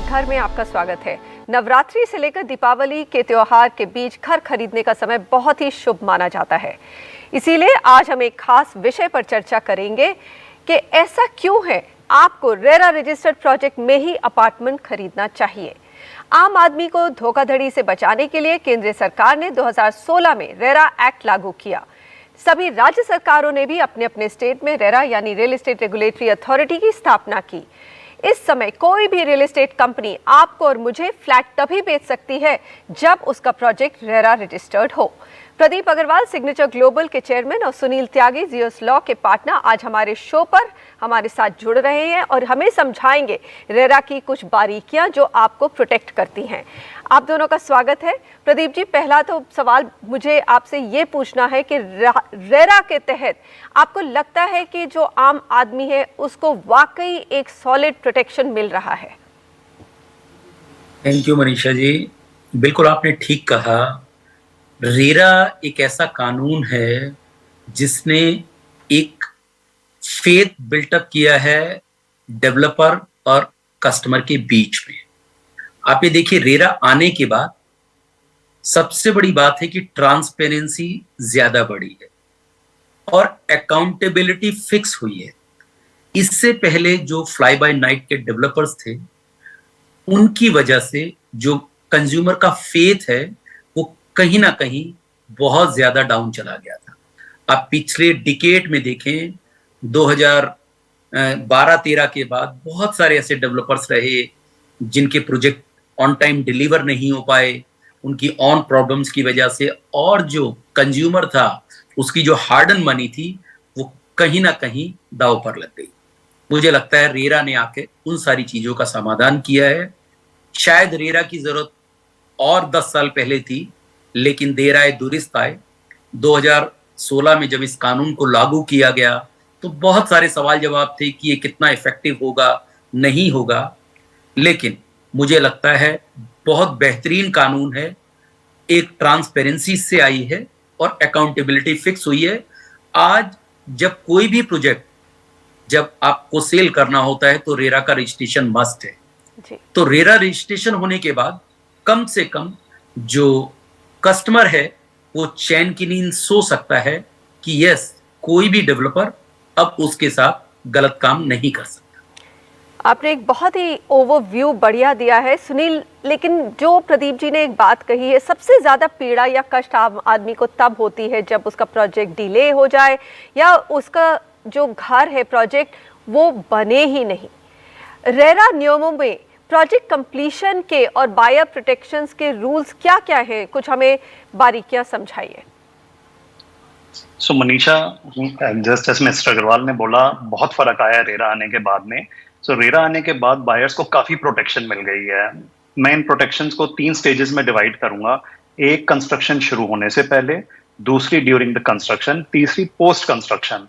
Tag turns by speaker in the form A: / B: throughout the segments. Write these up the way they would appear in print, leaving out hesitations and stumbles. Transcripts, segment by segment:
A: घर में आपका स्वागत है। नवरात्रि से लेकर दीपावली के त्योहार के बीच घर खरीदने का समय बहुत ही शुभ माना जाता है। इसीलिए आज हम एक खास विषय पर चर्चा करेंगे कि ऐसा क्यों है आपको रेरा रजिस्टर्ड प्रोजेक्ट में ही अपार्टमेंट खरीदना चाहिए। आम आदमी को धोखाधड़ी से बचाने के लिए केंद्र सरकार ने 2016 में रेरा एक्ट लागू किया। सभी राज्य सरकारों ने भी अपने अपने स्टेट में रेरा यानी रियल एस्टेट रेगुलेटरी अथॉरिटी की स्थापना की। इस समय कोई भी रियल एस्टेट कंपनी आपको और मुझे फ्लैट तभी बेच सकती है जब उसका प्रोजेक्ट रेरा रजिस्टर्ड हो। प्रदीप अग्रवाल सिग्नेचर ग्लोबल के चेयरमैन और सुनील त्यागी जियोस लॉ के पार्टनर आज हमारे शो पर हमारे साथ जुड़ रहे हैं और हमें समझाएंगे रेरा की कुछ बारीकियां जो आपको प्रोटेक्ट करती हैं। आप दोनों का स्वागत है। प्रदीप जी, पहला तो सवाल मुझे आपसे ये पूछना है कि रेरा के तहत आपको लगता है कि जो आम आदमी है उसको वाकई एक सॉलिड प्रोटेक्शन मिल रहा है?
B: थैंक यू मनीषा जी, बिल्कुल आपने ठीक कहा। रेरा एक ऐसा कानून है जिसने एक फेथ बिल्टअप किया है डेवलपर और कस्टमर के बीच में। आप ये देखिए, रेरा आने के बाद सबसे बड़ी बात है कि ट्रांसपेरेंसी ज्यादा बढ़ी है और अकाउंटेबिलिटी फिक्स हुई है। इससे पहले जो फ्लाई बाय नाइट के डेवलपर्स थे, उनकी वजह से जो कंज्यूमर का फेथ है वो कहीं ना कहीं बहुत ज्यादा डाउन चला गया था। आप पिछले डिकेड में देखें, 2012-13 के बाद बहुत सारे ऐसे डेवलपर्स रहे जिनके प्रोजेक्ट ऑन टाइम डिलीवर नहीं हो पाए, उनकी ऑन प्रॉब्लम्स की वजह से, और जो कंज्यूमर था उसकी जो हार्ड अर्न मनी थी वो कहीं ना कहीं दांव पर लग गई। मुझे लगता है रेरा ने आके उन सारी चीजों का समाधान किया है। शायद रेरा की जरूरत और 10 साल पहले थी, लेकिन देर आए दुरुस्त आए। 2016 में जब इस कानून को लागू किया गया तो बहुत सारे सवाल जवाब थे कि ये कितना इफेक्टिव होगा, नहीं होगा, लेकिन मुझे लगता है बहुत बेहतरीन कानून है। एक ट्रांसपेरेंसी से आई है और अकाउंटेबिलिटी फिक्स हुई है। आज जब कोई भी प्रोजेक्ट जब आपको सेल करना होता है तो रेरा का रजिस्ट्रेशन मस्ट है जी। तो रेरा रजिस्ट्रेशन होने के बाद कम से कम जो कस्टमर है वो चैन की नींद सो सकता है कि यस, कोई भी डेवलपर अब उसके साथ गलत काम नहीं कर सकता।
A: आपने एक बहुत ही ओवरव्यू बढ़िया दिया है सुनील, लेकिन जो प्रदीप जी ने एक बात कही है, सबसे ज्यादा पीड़ा या कष्ट आम आदमी को तब होती है जब उसका प्रोजेक्ट डिले हो जाए या उसका जो घर है प्रोजेक्ट वो बने ही नहीं। रेरा नियमों में प्रोजेक्ट कंप्लीशन के और बायर प्रोटेक्शंस के रूल्स क्या क्या हैं, कुछ हमें बारीकियां समझाइए।
C: सो मनीषा, जैसे मिस्टर अग्रवाल ने बोला, बहुत फर्क आया रेरा आने के बाद में। रेरा आने के बाद बायर्स को काफी प्रोटेक्शन मिल गई है। मैं इन प्रोटेक्शंस को 3 स्टेजेस में डिवाइड करूंगा। एक, कंस्ट्रक्शन शुरू होने से पहले, दूसरी ड्यूरिंग द कंस्ट्रक्शन, तीसरी पोस्ट कंस्ट्रक्शन।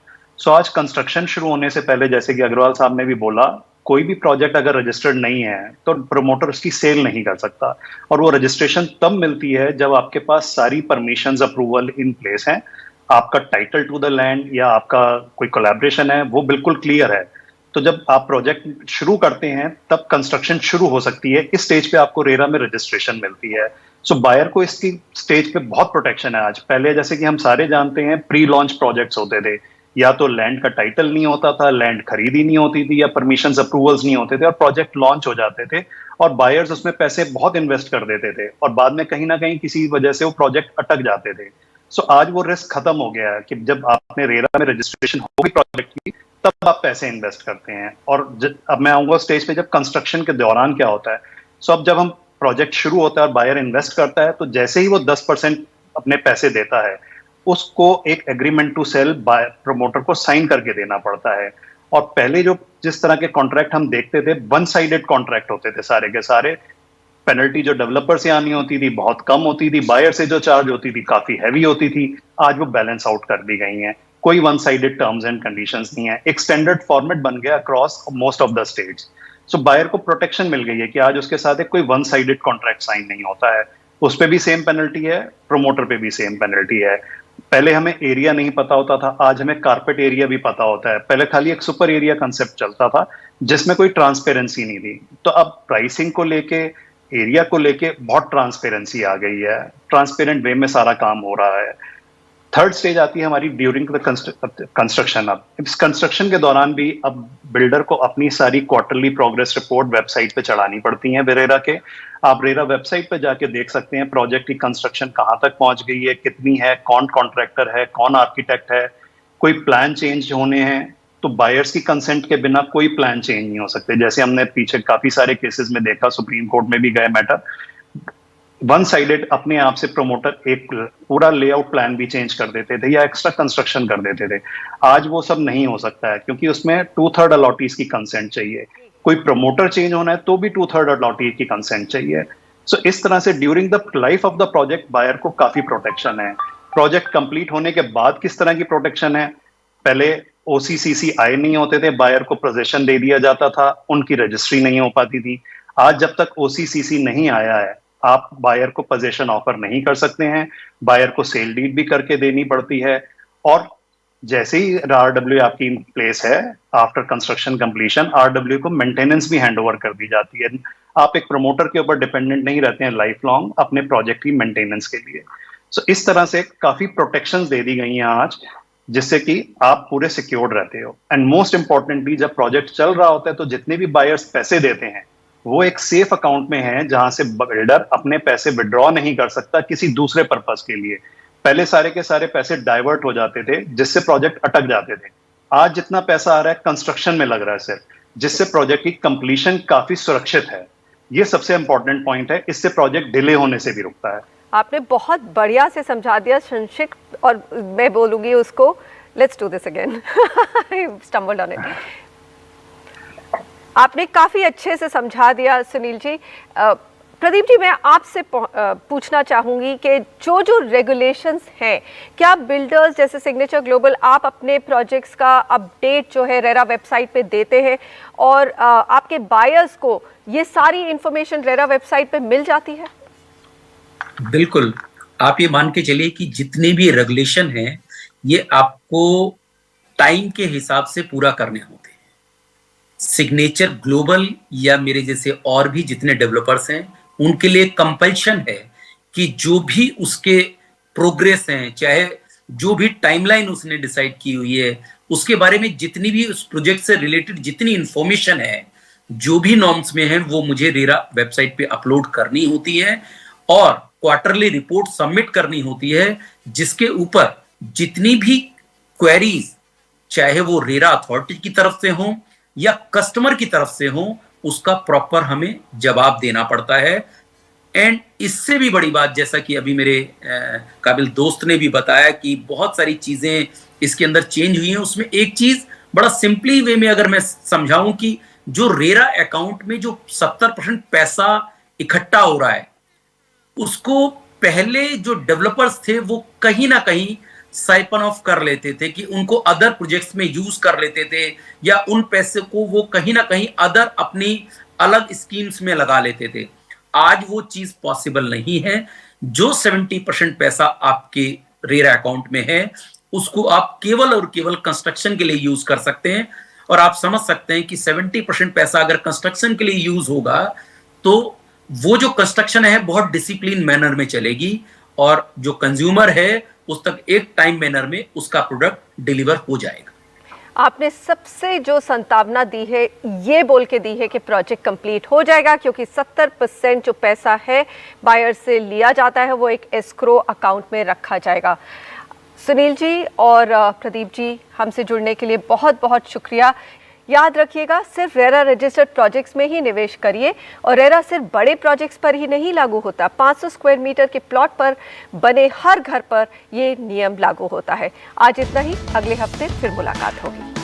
C: आज कंस्ट्रक्शन शुरू होने से पहले, जैसे कि अग्रवाल साहब ने भी बोला, कोई भी प्रोजेक्ट अगर रजिस्टर्ड नहीं है तो प्रमोटर उसकी सेल नहीं कर सकता, और वो रजिस्ट्रेशन तब मिलती है जब आपके पास सारी परमिशंस अप्रूवल इन प्लेस हैं, आपका टाइटल टू द लैंड या आपका कोई कोलैबोरेशन है वो बिल्कुल क्लियर है। तो जब आप प्रोजेक्ट शुरू करते हैं तब कंस्ट्रक्शन शुरू हो सकती है। इस स्टेज पे आपको रेरा में रजिस्ट्रेशन मिलती है। बायर को इसकी स्टेज पे बहुत प्रोटेक्शन है आज। पहले जैसे कि हम सारे जानते हैं, प्री लॉन्च प्रोजेक्ट्स होते थे, या तो लैंड का टाइटल नहीं होता था, लैंड खरीदी नहीं होती थी, या परमिशंस अप्रूवल्स नहीं होते थे, और प्रोजेक्ट लॉन्च हो जाते थे और बायर्स उसमें पैसे बहुत इन्वेस्ट कर देते थे और बाद में कहीं ना कहीं किसी वजह से वो प्रोजेक्ट अटक जाते थे। आज वो रिस्क खत्म हो गया है कि जब आपने रेरा में रजिस्ट्रेशन होगी प्रोजेक्ट की तब आप पैसे इन्वेस्ट करते हैं। और अब मैं आऊंगा स्टेज पे जब कंस्ट्रक्शन के दौरान क्या होता है। अब जब हम प्रोजेक्ट शुरू होता है और बायर इन्वेस्ट करता है तो जैसे ही वो 10% अपने पैसे देता है उसको एक agreement to sell by promoter को साइन करके देना पड़ता है। और पहले जो जिस तरह के कॉन्ट्रैक्ट हम देखते थे, वन साइडेड कॉन्ट्रैक्ट होते थे सारे के सारे। पेनल्टी जो डेवलपर से आनी होती थी बहुत कम होती थी, बायर से जो चार्ज होती थी काफी हैवी होती थी। आज वो बैलेंस आउट कर दी गई हैं। कोई one sided terms and conditions नहीं है। एक स्टैंडर्ड फॉर्मेट बन गया across most of the states. Buyer को प्रोटेक्शन मिल गई है कि आज उसके साथ एक कोई वन साइडेड कॉन्ट्रैक्ट साइन नहीं होता है। उस पर भी सेम पेनल्टी है, प्रमोटर पे भी सेम पेनल्टी है। पहले हमें एरिया नहीं पता होता था, आज हमें कारपेट एरिया भी पता होता है। पहले खाली एक सुपर एरिया कंसेप्ट चलता था जिसमें कोई ट्रांसपेरेंसी नहीं थी। तो अब प्राइसिंग को लेके, एरिया को लेके बहुत ट्रांसपेरेंसी आ गई है, ट्रांसपेरेंट वे में सारा काम हो रहा है। थर्ड स्टेज आती है हमारी ड्यूरिंग द कंस्ट्रक्शन। अब इस कंस्ट्रक्शन के दौरान भी अब बिल्डर को अपनी सारी क्वार्टरली प्रोग्रेस रिपोर्ट वेबसाइट पे चढ़ानी पड़ती है रेरा के। आप रेरा वेबसाइट पे जाके देख सकते हैं प्रोजेक्ट की कंस्ट्रक्शन कहाँ तक पहुंच गई है, कितनी है, कौन कॉन्ट्रैक्टर है, कौन आर्किटेक्ट है, कोई प्लान चेंज होने हैं तो बायर्स की कंसेंट के बिना कोई प्लान चेंज नहीं हो सकते। जैसे हमने पीछे काफी सारे केसेस में देखा, सुप्रीम कोर्ट में भी गए मैटर, वन साइडेड अपने आप से प्रमोटर एक पूरा लेआउट प्लान भी चेंज कर देते थे या एक्स्ट्रा कंस्ट्रक्शन कर देते थे। आज वो सब नहीं हो सकता है क्योंकि उसमें 2/3 अलॉटीज की कंसेंट चाहिए। कोई प्रमोटर चेंज होना है तो भी 2/3 अलॉटीज की कंसेंट चाहिए। सो इस तरह से during the life of the project buyer को काफी प्रोटेक्शन है। प्रोजेक्ट कंप्लीट होने के बाद किस तरह की प्रोटेक्शन है? पहले OCCC आए नहीं होते थे, बायर को पोजीशन दे दिया जाता था, उनकी रजिस्ट्री नहीं हो पाती थी। आज जब तक OCCC नहीं आया है, आप बायर को पोजीशन ऑफर नहीं कर सकते हैं, बायर को सेल डीड भी करके देनी पड़ती है। और जैसे ही RW आपकी प्लेस है, आफ्टर कंस्ट्रक्शन कंप्लीशन RW को मेंटेनेंस भी हैंडओवर कर दी जाती है। आप एक प्रमोटर के ऊपर डिपेंडेंट नहीं रहते हैं लाइफ लॉन्ग अपने प्रोजेक्ट की मेंटेनेंस के लिए। सो इस तरह से काफी प्रोटेक्शंस दे दी गई हैं आज, जिससे कि आप पूरे सिक्योर्ड रहते हो। एंड मोस्ट इंपॉर्टेंटली, जब प्रोजेक्ट चल रहा होता है तो जितने भी बायर्स पैसे देते हैं वो एक सेफ अकाउंट में है जहां से बिल्डर अपने पैसे विड्रॉ नहीं कर सकता किसी दूसरे पर्पस के लिए। पहले सारे के सारे पैसे डाइवर्ट हो जाते थे जिससे प्रोजेक्ट अटक जाते थे। आज जितना पैसा आ रहा है कंस्ट्रक्शन में लग रहा है सिर्फ, जिससे प्रोजेक्ट की कंप्लीशन काफी सुरक्षित है। ये सबसे इंपॉर्टेंट पॉइंट है, इससे प्रोजेक्ट डिले होने से भी रुकता है।
A: आपने बहुत बढ़िया से समझा दिया संक्षिप्त, और मैं बोलूंगी उसको, let's do this again, stumbled on it. आपने काफी अच्छे से समझा दिया सुनील जी। प्रदीप जी, मैं आपसे पूछना चाहूंगी कि जो जो रेगुलेशंस हैं, क्या बिल्डर्स जैसे सिग्नेचर ग्लोबल, आप अपने प्रोजेक्ट्स का अपडेट जो है रेरा वेबसाइट पे देते हैं और आपके बायर्स को ये सारी इंफॉर्मेशन रेरा वेबसाइट पे मिल जाती है?
B: बिल्कुल, आप ये मान के चलिए कि जितने भी रेगुलेशन हैं ये आपको टाइम के हिसाब से पूरा करने होते हैं। सिग्नेचर ग्लोबल या मेरे जैसे और भी जितने डेवलपर्स हैं उनके लिए कंपल्शन है कि जो भी उसके प्रोग्रेस हैं, चाहे जो भी टाइमलाइन उसने डिसाइड की हुई है, उसके बारे में जितनी भी उस प्रोजेक्ट से रिलेटेड जितनी इंफॉर्मेशन है, जो भी नॉर्म्स में है, वो मुझे रेरा वेबसाइट पे अपलोड करनी होती है और क्वार्टरली रिपोर्ट सबमिट करनी होती है, जिसके ऊपर जितनी भी क्वेरीज, चाहे वो रेरा अथॉरिटी की तरफ से हो या कस्टमर की तरफ से हो, उसका प्रॉपर हमें जवाब देना पड़ता है। एंड इससे भी बड़ी बात, जैसा कि अभी मेरे काबिल दोस्त ने भी बताया कि बहुत सारी चीजें इसके अंदर चेंज हुई हैं, उसमें एक चीज बड़ा सिंपली वे में अगर मैं समझाऊं कि जो रेरा अकाउंट में जो 70% पैसा इकट्ठा हो रहा है, उसको पहले जो डेवलपर्स थे वो कहीं ना कहीं साइपन ऑफ कर लेते थे कि उनको अदर प्रोजेक्ट्स में यूज कर लेते थे, या उन पैसे को वो कहीं ना कहीं अदर अपनी अलग स्कीम्स में लगा लेते थे। आज वो चीज पॉसिबल नहीं है। जो 70% पैसा आपके रेरा अकाउंट में है उसको आप केवल और केवल कंस्ट्रक्शन के लिए यूज कर सकते हैं। और आप समझ सकते हैं कि 70% पैसा अगर कंस्ट्रक्शन के लिए यूज होगा तो वो जो कंस्ट्रक्शन है बहुत डिसिप्लिन मैनर में चलेगी और जो कंज्यूमर है उस तक एक टाइम मैनर में उसका प्रोडक्ट डिलीवर हो जाएगा।
A: आपने सबसे जो संभावना दी है ये बोल के दी है कि प्रोजेक्ट कंप्लीट हो जाएगा, क्योंकि 70% जो पैसा है बायर से लिया जाता है वो एक एस्क्रो अकाउंट में रखा जाएगा। सुनील जी और प्रदीप जी, हमसे जुड़ने के लिए बहुत बहुत शुक्रिया। याद रखिएगा, सिर्फ रेरा रजिस्टर्ड प्रोजेक्ट्स में ही निवेश करिए, और रेरा सिर्फ बड़े प्रोजेक्ट्स पर ही नहीं लागू होता, 500 स्क्वायर मीटर के प्लॉट पर बने हर घर पर ये नियम लागू होता है। आज इतना ही, अगले हफ्ते फिर मुलाकात होगी।